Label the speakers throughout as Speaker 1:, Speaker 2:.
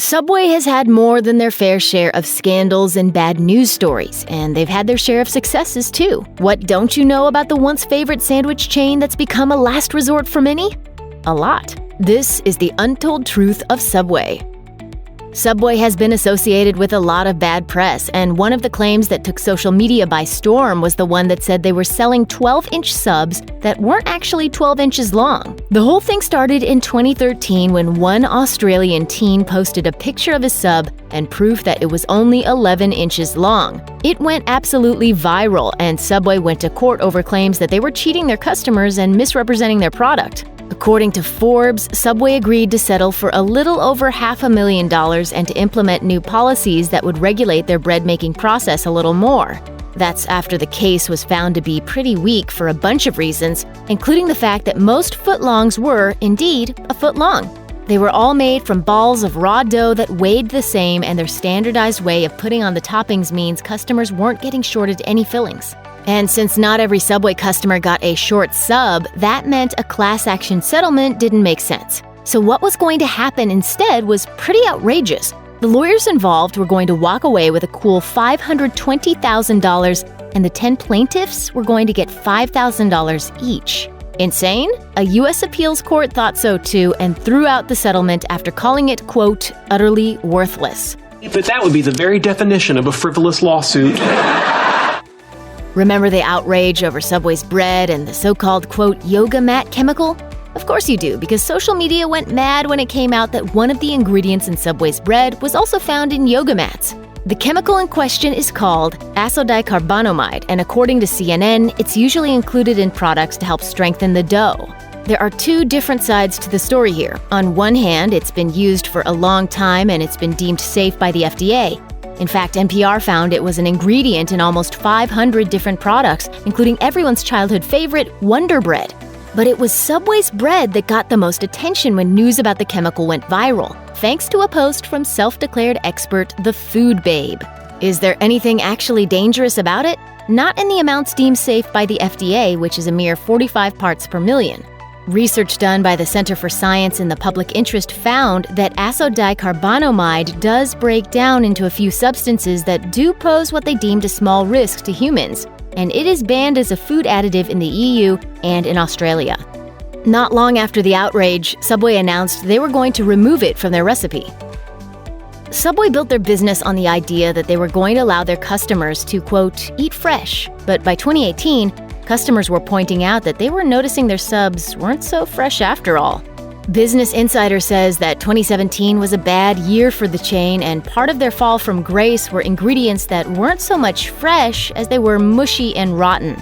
Speaker 1: Subway has had more than their fair share of scandals and bad news stories, and they've had their share of successes too. What don't you know about the once favorite sandwich chain that's become a last resort for many? A lot. This is the untold truth of Subway. Subway has been associated with a lot of bad press, and one of the claims that took social media by storm was the one that said they were selling 12-inch subs that weren't actually 12 inches long. The whole thing started in 2013 when one Australian teen posted a picture of his sub and proof that it was only 11 inches long. It went absolutely viral, and Subway went to court over claims that they were cheating their customers and misrepresenting their product. According to Forbes, Subway agreed to settle for a little over $500,000 and to implement new policies that would regulate their bread-making process a little more. That's after the case was found to be pretty weak for a bunch of reasons, including the fact that most footlongs were, indeed, a foot long. They were all made from balls of raw dough that weighed the same, and their standardized way of putting on the toppings means customers weren't getting shorted any fillings. And since not every Subway customer got a short sub, that meant a class action settlement didn't make sense. So what was going to happen instead was pretty outrageous. The lawyers involved were going to walk away with a cool $520,000, and the 10 plaintiffs were going to get $5,000 each. Insane? A U.S. appeals court thought so too and threw out the settlement after calling it, quote, utterly worthless.
Speaker 2: But that would be the very definition of a frivolous lawsuit.
Speaker 1: Remember the outrage over Subway's bread and the so-called, quote, yoga mat chemical? Of course you do, because social media went mad when it came out that one of the ingredients in Subway's bread was also found in yoga mats. The chemical in question is called acetylcarbonamide, and according to CNN, it's usually included in products to help strengthen the dough. There are two different sides to the story here. On one hand, it's been used for a long time and it's been deemed safe by the FDA. In fact, NPR found it was an ingredient in almost 500 different products, including everyone's childhood favorite, Wonder Bread. But it was Subway's bread that got the most attention when news about the chemical went viral, thanks to a post from self-declared expert The Food Babe. Is there anything actually dangerous about it? Not in the amounts deemed safe by the FDA, which is a mere 45 parts per million. Research done by the Center for Science in the Public Interest found that acetylcarbonamide does break down into a few substances that do pose what they deemed a small risk to humans, and it is banned as a food additive in the EU and in Australia. Not long after the outrage, Subway announced they were going to remove it from their recipe. Subway built their business on the idea that they were going to allow their customers to, quote, eat fresh, but by 2018, customers were pointing out that they were noticing their subs weren't so fresh after all. Business Insider says that 2017 was a bad year for the chain, and part of their fall from grace were ingredients that weren't so much fresh as they were mushy and rotten.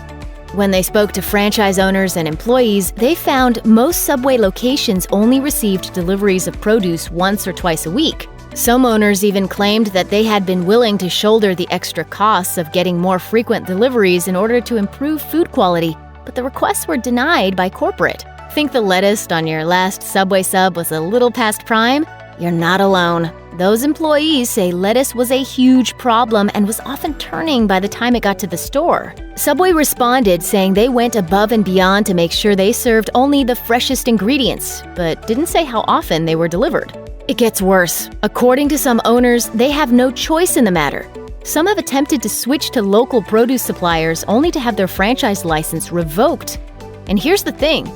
Speaker 1: When they spoke to franchise owners and employees, they found most Subway locations only received deliveries of produce once or twice a week. Some owners even claimed that they had been willing to shoulder the extra costs of getting more frequent deliveries in order to improve food quality, but the requests were denied by corporate. Think the lettuce on your last Subway sub was a little past prime? You're not alone. Those employees say lettuce was a huge problem and was often turning by the time it got to the store. Subway responded saying they went above and beyond to make sure they served only the freshest ingredients, but didn't say how often they were delivered. It gets worse. According to some owners, they have no choice in the matter. Some have attempted to switch to local produce suppliers only to have their franchise license revoked. And here's the thing.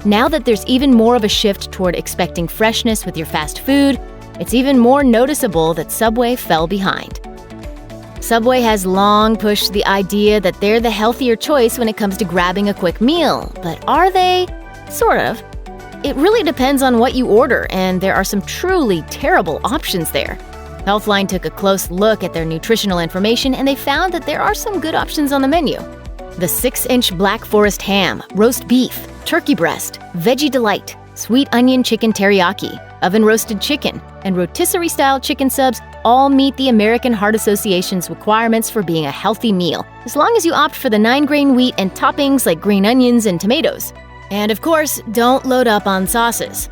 Speaker 1: Now that there's even more of a shift toward expecting freshness with your fast food, it's even more noticeable that Subway fell behind. Subway has long pushed the idea that they're the healthier choice when it comes to grabbing a quick meal. But are they? Sort of. It really depends on what you order, and there are some truly terrible options there. Healthline took a close look at their nutritional information, and they found that there are some good options on the menu. The 6-inch Black Forest ham, roast beef, turkey breast, veggie delight, sweet onion chicken teriyaki, oven-roasted chicken, and rotisserie-style chicken subs all meet the American Heart Association's requirements for being a healthy meal, as long as you opt for the 9-grain wheat and toppings like green onions and tomatoes. And of course, don't load up on sauces.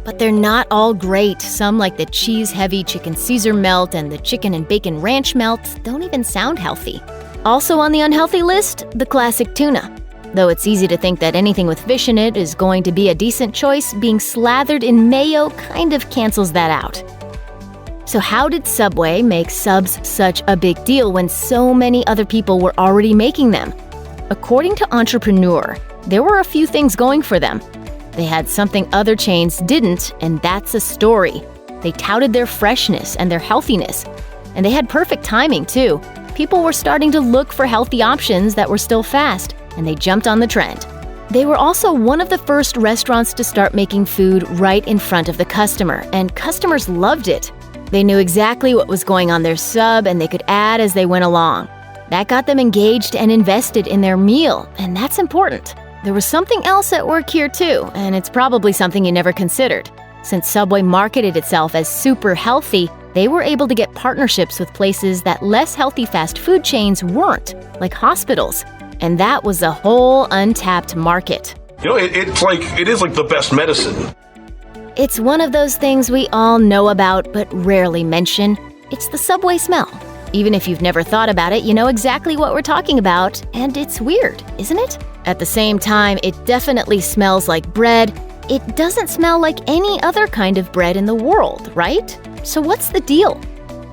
Speaker 1: But they're not all great. Some, like the cheese-heavy chicken Caesar melt and the chicken and bacon ranch melt, don't even sound healthy. Also on the unhealthy list, the classic tuna. Though it's easy to think that anything with fish in it is going to be a decent choice, being slathered in mayo kind of cancels that out. So how did Subway make subs such a big deal when so many other people were already making them? According to Entrepreneur, there were a few things going for them. They had something other chains didn't, and that's a story. They touted their freshness and their healthiness. And they had perfect timing, too. People were starting to look for healthy options that were still fast, and they jumped on the trend. They were also one of the first restaurants to start making food right in front of the customer, and customers loved it. They knew exactly what was going on their sub, and they could add as they went along. That got them engaged and invested in their meal, and that's important. There was something else at work here too, and it's probably something you never considered. Since Subway marketed itself as super healthy, they were able to get partnerships with places that less healthy fast food chains weren't, like hospitals. And that was a whole untapped market.
Speaker 3: You know, it is like the best medicine.
Speaker 1: It's one of those things we all know about but rarely mention. It's the Subway smell. Even if you've never thought about it, you know exactly what we're talking about, and it's weird, isn't it? At the same time, it definitely smells like bread. It doesn't smell like any other kind of bread in the world, right? So what's the deal?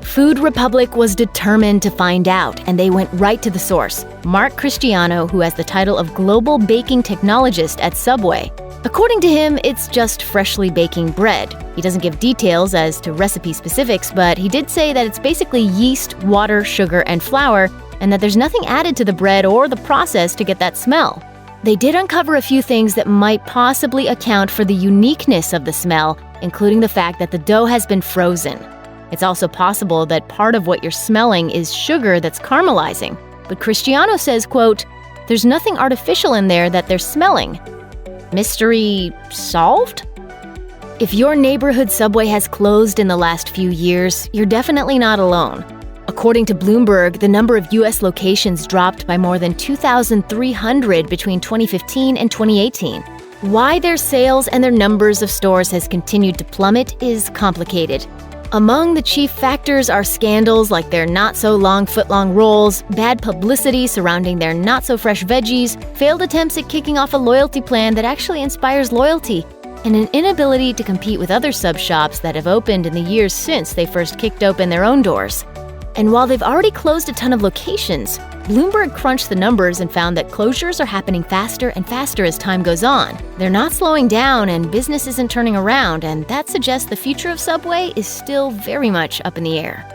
Speaker 1: Food Republic was determined to find out, and they went right to the source, Mark Cristiano, who has the title of Global Baking Technologist at Subway. According to him, it's just freshly baking bread. He doesn't give details as to recipe specifics, but he did say that it's basically yeast, water, sugar, and flour, and that there's nothing added to the bread or the process to get that smell. They did uncover a few things that might possibly account for the uniqueness of the smell, including the fact that the dough has been frozen. It's also possible that part of what you're smelling is sugar that's caramelizing. But Cristiano says, quote, "There's nothing artificial in there that they're smelling." Mystery solved? If your neighborhood Subway has closed in the last few years, you're definitely not alone. According to Bloomberg, the number of U.S. locations dropped by more than 2,300 between 2015 and 2018. Why their sales and their numbers of stores has continued to plummet is complicated. Among the chief factors are scandals like their not-so-long footlong rolls, bad publicity surrounding their not-so-fresh veggies, failed attempts at kicking off a loyalty plan that actually inspires loyalty, and an inability to compete with other sub shops that have opened in the years since they first kicked open their own doors. And while they've already closed a ton of locations, Bloomberg crunched the numbers and found that closures are happening faster and faster as time goes on. They're not slowing down and business isn't turning around, and that suggests the future of Subway is still very much up in the air.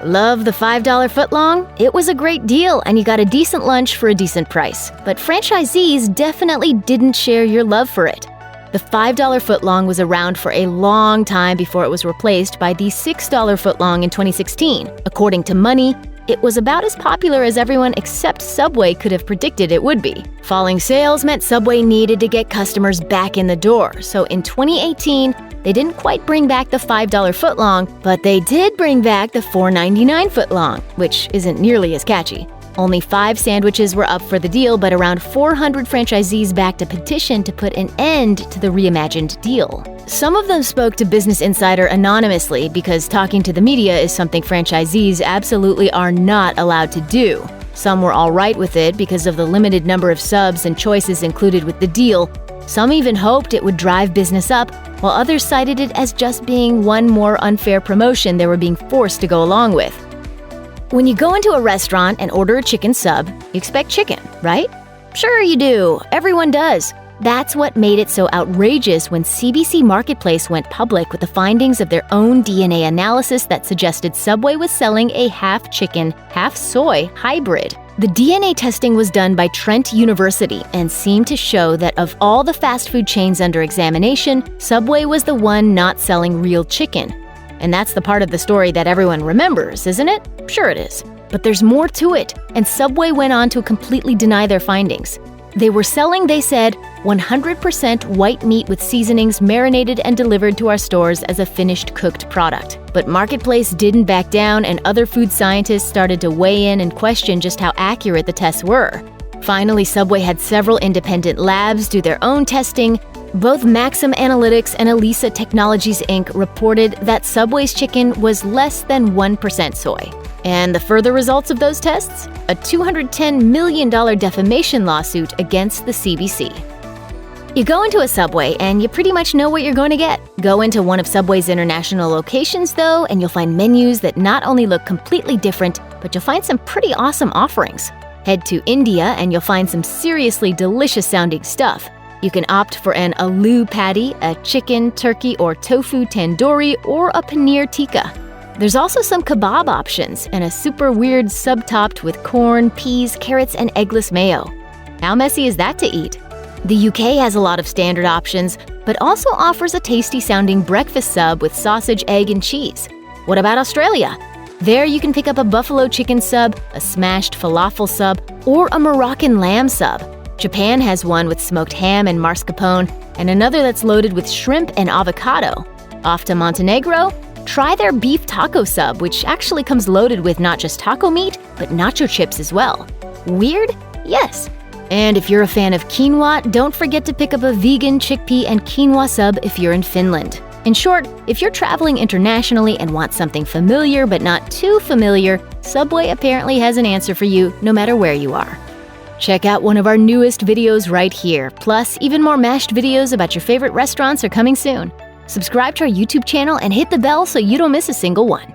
Speaker 1: Love the $5 footlong? It was a great deal and you got a decent lunch for a decent price. But franchisees definitely didn't share your love for it. The $5 footlong was around for a long time before it was replaced by the $6 footlong in 2016. According to Money, it was about as popular as everyone except Subway could have predicted it would be. Falling sales meant Subway needed to get customers back in the door, so in 2018, they didn't quite bring back the $5 footlong, but they did bring back the $4.99 footlong, which isn't nearly as catchy. Only 5 sandwiches were up for the deal, but around 400 franchisees backed a petition to put an end to the reimagined deal. Some of them spoke to Business Insider anonymously because talking to the media is something franchisees absolutely are not allowed to do. Some were all right with it because of the limited number of subs and choices included with the deal. Some even hoped it would drive business up, while others cited it as just being one more unfair promotion they were being forced to go along with. When you go into a restaurant and order a chicken sub, you expect chicken, right? Sure you do. Everyone does. That's what made it so outrageous when CBC Marketplace went public with the findings of their own DNA analysis that suggested Subway was selling a half-chicken, half-soy hybrid. The DNA testing was done by Trent University and seemed to show that of all the fast food chains under examination, Subway was the one not selling real chicken. And that's the part of the story that everyone remembers, isn't it? Sure it is. But there's more to it, and Subway went on to completely deny their findings. They were selling, they said, 100% white meat with seasonings marinated and delivered to our stores as a finished cooked product. But Marketplace didn't back down, and other food scientists started to weigh in and question just how accurate the tests were. Finally, Subway had several independent labs do their own testing. Both Maxim Analytics and Elisa Technologies Inc. reported that Subway's chicken was less than 1% soy. And the further results of those tests? A $210 million defamation lawsuit against the CBC. You go into a Subway and you pretty much know what you're going to get. Go into one of Subway's international locations, though, and you'll find menus that not only look completely different, but you'll find some pretty awesome offerings. Head to India and you'll find some seriously delicious-sounding stuff. You can opt for an aloo patty, a chicken, turkey, or tofu tandoori, or a paneer tikka. There's also some kebab options and a super weird sub topped with corn, peas, carrots, and eggless mayo. How messy is that to eat? The UK has a lot of standard options, but also offers a tasty-sounding breakfast sub with sausage, egg, and cheese. What about Australia? There you can pick up a buffalo chicken sub, a smashed falafel sub, or a Moroccan lamb sub. Japan has one with smoked ham and mascarpone, and another that's loaded with shrimp and avocado. Off to Montenegro? Try their beef taco sub, which actually comes loaded with not just taco meat, but nacho chips as well. Weird? Yes. And if you're a fan of quinoa, don't forget to pick up a vegan chickpea and quinoa sub if you're in Finland. In short, if you're traveling internationally and want something familiar but not too familiar, Subway apparently has an answer for you no matter where you are. Check out one of our newest videos right here. Plus, even more mashed videos about your favorite restaurants are coming soon. Subscribe to our YouTube channel and hit the bell so you don't miss a single one.